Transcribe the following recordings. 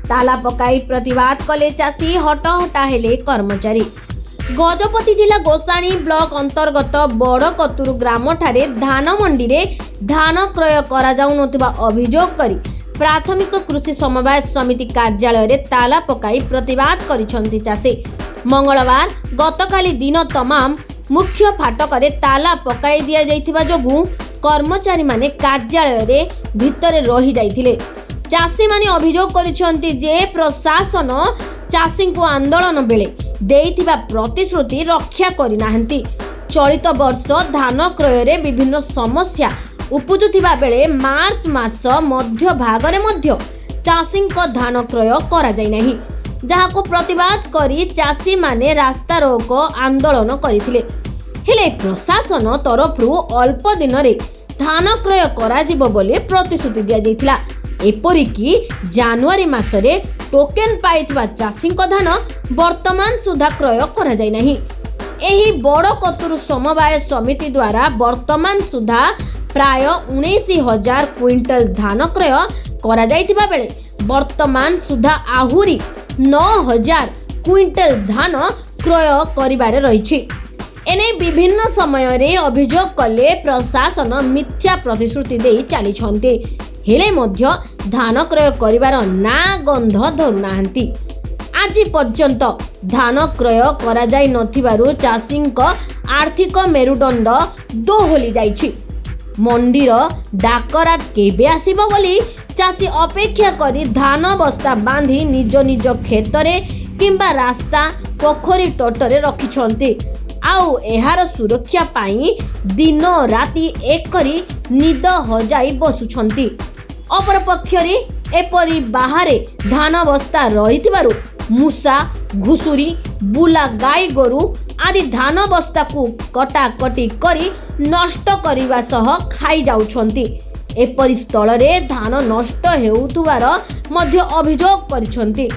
ताला पकाई प्रतिवाद कले चाषी हटहटा हेले कर्मचारी। गजपति जिला गोसाणी ब्लॉक अंतर्गत बड़कतुर ग्राम ठारे धान मंडी रे धान क्रय करा जाउ नथिबा अभियोग करी प्राथमिक कृषि समवाय समिति कार्यालय रे ताला पकाई प्रतिवाद करिसंती चाषी। मंगलवार गतकाली दिन तमाम मुख्य फाटक रे ताला पकाई दिया जाइथिबा जोगु कर्मचारी माने कार्यालय रे भितरे रही जाइथिले। चाषी माने अभियोग करिसंती जे प्रशासन चाषी को आंदोलन बेले देइथिबा प्रतिश्रुति रक्षा करि नाहंती। चलित वर्ष धान क्रय रे विभिन्न समस्या उपजुथिबा बेले मार्च मास मध्य भागरे मध्य चाषी को धान क्रय करा जाय नाही, जहाको प्रतिवाद करी चाषी माने रास्ता रोक आंदोलन करिथिले। हेले प्रशासन तरफरु अल्प दिन रे धान क्रय करा जिवो बोले प्रतिश्रुति दिया जायथिला। एपरिकी जनवरी मासरे टोकेन पाइथिबा चाषी को धान वर्तमान सुधा क्रय करा जाय नाही। एही बड़कतुर समवाय समिति द्वारा वर्तमान सुधा प्राय 19,000 क्विंटल धान क्रय करा जायथिबा बेले वर्तमान सुधा आहुरी 9,000 क्विंटल धान क्रय करिबारे रहिछि। एने विभिन्न समय रे अभियोग कले प्रशासन मिथ्या प्रतिश्रुति देई चलीछन्ते, हेले मध्य धान क्रय करिबार ना गंध धरु नाहंती। आज पर्यंत धान क्रय करा जाय नथिबारु चाषीक आर्थिक मेरुदंड दोहली जाइछि। मंडीर डाकरा केबे आसीबो बोली चाषी अपेक्षा करी धान बस्ता बांधी निज निज खेतरे किंबा रास्ता पोखरी तटरे रखिछन्ते। आउ एहार सुरक्षा पाई दिन राति एक करी निद हजाई बसुछन्ती। अपर पक्षरे एपरी बाहरे धान बस्ता रहिथिबारु मूसा घुसुरी बुला गाई गोरु आदि धान बस्ता को कटा कटी करी नष्ट करिवा सह खाई जाउछन्ती। एपरी स्थल रे धान नष्ट हेउथुबार मध्य अभियोग करिसन्ती।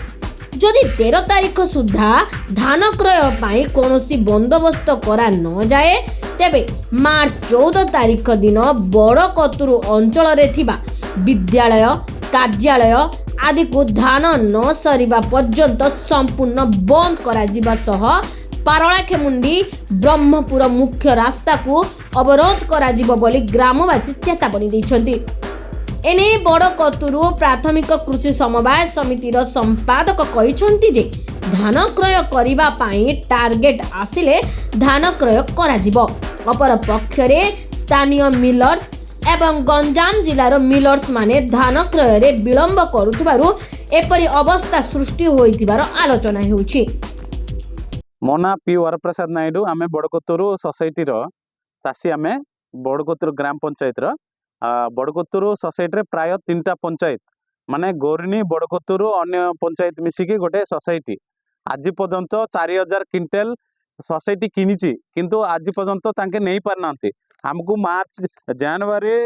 जदि 13 तारिख सुधा धान क्रय पाई कोनोसी बंदोबस्त करा न जाए तेबे मार्च 14 तारिख दिन बड़कतुर अंचल रे थिबा विद्यालय कार्यालय आदि को धान न सरिबा पर्यंत संपूर्ण बंद करा जिबा सह पारଳାଖେମୁଣ୍ଡି ब्रह्मपुर मुख्य रास्ता को अवरोध करा जिबो बोली ग्रामवासी चेतावनी दैछन्ति। एने बड़कतुर प्राथमिक कृषि समवाय समितिर संपादक कहिसन्ति जे धान क्रय करिबा पाई टार्गेट आसिले धान क्रय करा जिवो। अपर पक्षरे स्थानीय मिलर्स एवं गंजाम जिलार मिलर्स माने धान क्रय रे विलंब करुथिबारु एपरि अवस्था सृष्टि होइथिबार आलोचना हेउछि। मो ना पी वरप्रसाद नायडू आमे बड़कतुर सोसाइटी चाषी आमे बड़कतुर ग्राम पंचायत बड़कतुर सोसाइटी प्राय 3टा पंचायत माने गोरनी बड़कतुर अन्य पंचायत मिसिकी गोटे सोसाइटी आज पर्यंत 4,000 क्विंटल सोसाइटी किनिची, किंतु आज पर्यंत तांके नहीं पारनांती। हमको मार्च जनवरी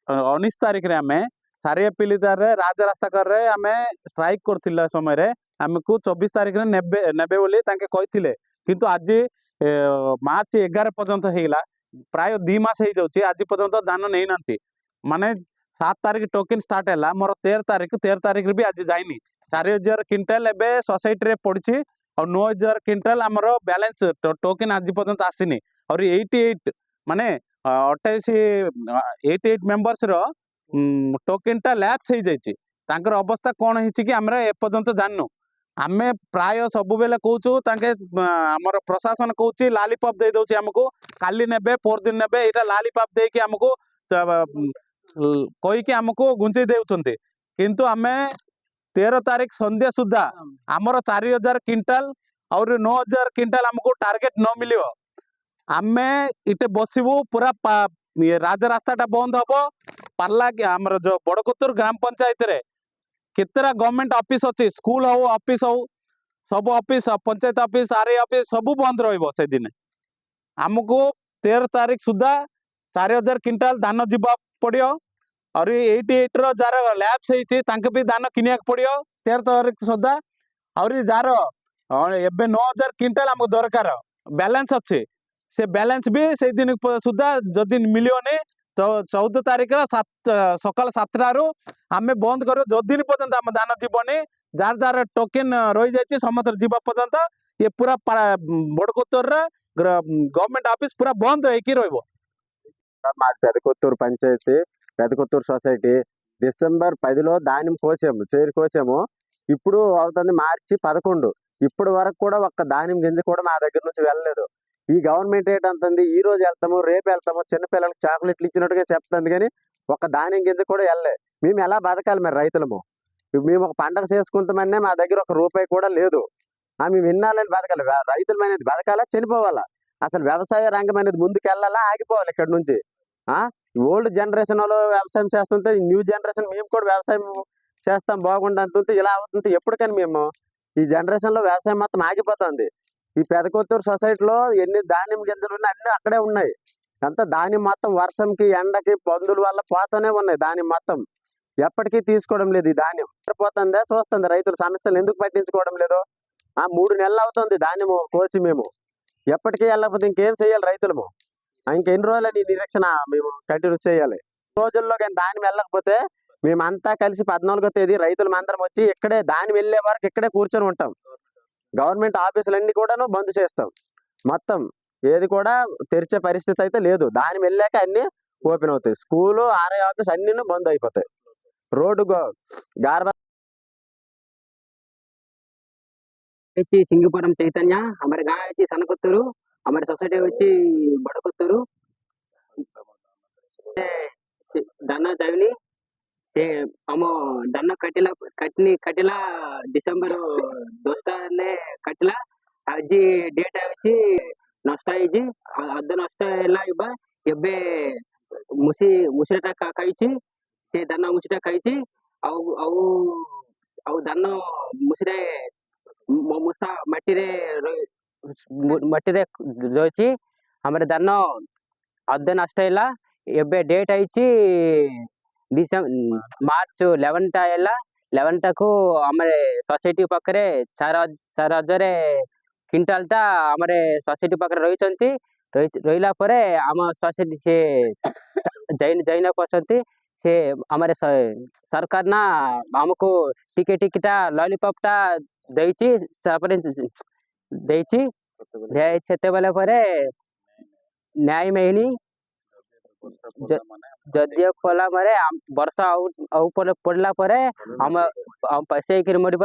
19 तारिख रे आमे सारियापिलिदार रे राजरास्ता कर रे आमे स्ट्राइक करथिला समय रे हमको 24 तारिख रे नेबे बोली तांके कहिथिले, किंतु आज मार्च 11 पर्यंत हेला प्राय 2 मास हे जाउची आज पर्यंत दान नहीं नांती। माने 7 तारिख टोकन स्टार्ट हैला मोर 13 तारिख रे भी आज जाइनी। 4,000 क्विंटल एबे सोसाइटी रे पड़ची और 9,000 क्विंटल हमर बैलेंस टोकन आज पर्यंत आसीनी और 88 माने 88 मेंबर्स रो टोकन टा लैप्स हो जाइए। तांकर अवस्था कौन है कि हमरा एपर्यंत जाननु। आमे प्राय सब बेले कहूँ आमर प्रशासन कहूँ लालीपप दे दौची आमको काली नेबे पोर दिन नेबे एटा लालीपप देकी आमको कहीकि आमको गुंजे देउछन्ते, किंतु आमे 13 तारिख संध्या सुधा आमर 4,000 क्विंटल और 9,000 क्विंटल आमको टार्गेट न मिलियो आमे इटे बसबू पूरा राजरास्ता बंद हम पार्ला आमर जो बड़कतुर ग्राम पंचायत रे केतेरा गवर्नमेंट ऑफिस अच्छी स्कूल हो ऑफिस हो सब office panchayat office RA office सब बंद रहिबो से दिन हमको 13 तारिख सुधा 4,000 क्विंटल धान जीवा पड़ियो और 88 रो जार लैब्स होइछि तांके भी धान किनिया पड़ियो 13 तारिख सुधा और जार एबे 9,000 क्विंटल हमको दरकार बैलेंस अच्छे से बैलेंस भी से दिन सुधा जदि मिलियोनी तो 14 तारिख सकाल 7 आमे बंद करो जदि पर्यंत आम धान जीवनी जार जार टोकेन रही जाइए समस्त जीवा पर्यंत ये पूरा बड़कोत्तर गवर्नमेंट ऑफिस पूरा बंद होइकी रहिबो। మాది పెదకొత్తూరు పంచాయతీ పెదకొత్తూరు సొసైటీ డిసెంబర్ 10లో ధాన్యం కోసాము చేరు కోసాము ఇప్పుడు అవుతుంది మార్చి 11 ఇప్పుడు వరకు కూడా ఒక్క ధాన్యం గింజ కూడా మా దగ్గర నుంచి వెళ్ళలేదు ఈ గవర్నమెంట్ రేట్ అంతుంది ఈ రోజు వెళ్తాము రేపు వెళ్తాము చిన్న పిల్లలకి చాక్లెట్లు ఇచ్చినట్టుగా చెప్తుంది కానీ ఒక్క ధాన్యం గింజ కూడా వెళ్ళలే మేము ఎలా బతకాలి మరి రైతులము మేము ఒక పండగ చేసుకుంటామనే మా దగ్గర ఒక రూపాయి కూడా లేదు మేము విన్నాలని బతకాలి రైతులం అనేది బతకాలా చనిపోవాలా అసలు వ్యవసాయ రంగం అనేది ముందుకు వెళ్ళాలా ఆగిపోవాలి ఇక్కడ నుంచి ఓల్డ్ జనరేషన్ వాళ్ళు వ్యవసాయం చేస్తుంటే న్యూ జనరేషన్ మేము కూడా వ్యవసాయం చేస్తాం బాగుండంతుంటే ఇలా అవుతుంటే ఎప్పటికని మేము ఈ జనరేషన్ లో వ్యవసాయం మొత్తం ఆగిపోతుంది ఈ పెదకొత్తూరు సొసైటీలో ఎన్ని ధాన్యం గింజలు ఉన్నాయి అన్ని అక్కడే ఉన్నాయి అంతా ధాన్యం మొత్తం వర్షంకి ఎండకి పందుల వల్ల పోతూనే ఉన్నాయి ధాన్యం మొత్తం ఎప్పటికీ తీసుకోవడం లేదు ఈ ధాన్యం పోతుందే చూస్తుంది రైతుల సమస్యలు ఎందుకు పట్టించుకోవడం లేదు 3 నెలలు అవుతుంది ధాన్యము కోసి మేము ఎప్పటికీ వెళ్ళకపోతే ఇంకేం చేయాలి రైతులము ఇంకెన్ని రోజులని ఈ నిరీక్షణ మేము కంటిన్యూ చేయాలి రోజుల్లో కానీ ధాన్యం వెళ్ళకపోతే మేమంతా కలిసి 14వ తేదీ రైతులం అందరం వచ్చి ఇక్కడే ధాన్యం వెళ్ళే వరకు ఇక్కడే కూర్చొని ఉంటాం గవర్నమెంట్ ఆఫీసులన్నీ కూడాను బంద్ చేస్తాం మొత్తం ఏది కూడా తెరిచే పరిస్థితి అయితే లేదు ధాన్యం వెళ్ళాక అన్ని ఓపెన్ అవుతాయి స్కూలు ఆర్ఐ ఆఫీస్ అన్ని బంద్ అయిపోతాయి రోడ్డు గార్బా सिंगीपुरम चैतन्य हमारे गाँव है सनकोत्तूरू हमारे सोसाइटी है बड़कोत्तूरू दाना चावनी से हम दाना कटिला डिसेंबर 2 ने कटिला आज डेट है नष्ट अद्ध नष्ट एबे मुसरेटा खाई से दाना मुसरेटा खाई दाना मुसरे मूसा मट्टी रही हमारे दान अद्ध नष्ट एबे डेट आई मार्च 11 को हमारे सोसाइटी पाखे 4,000 क्विंटाल टा हमारे सोसाइटी पाखे रही आम सोसाइटी से जैन पसंद से हमारे सरकार ना हमको टिकेटा लॉलीपॉप टा देछि न्याय मेहनी जदि कला मरे वर्षा पड़ला हम पैसे मरी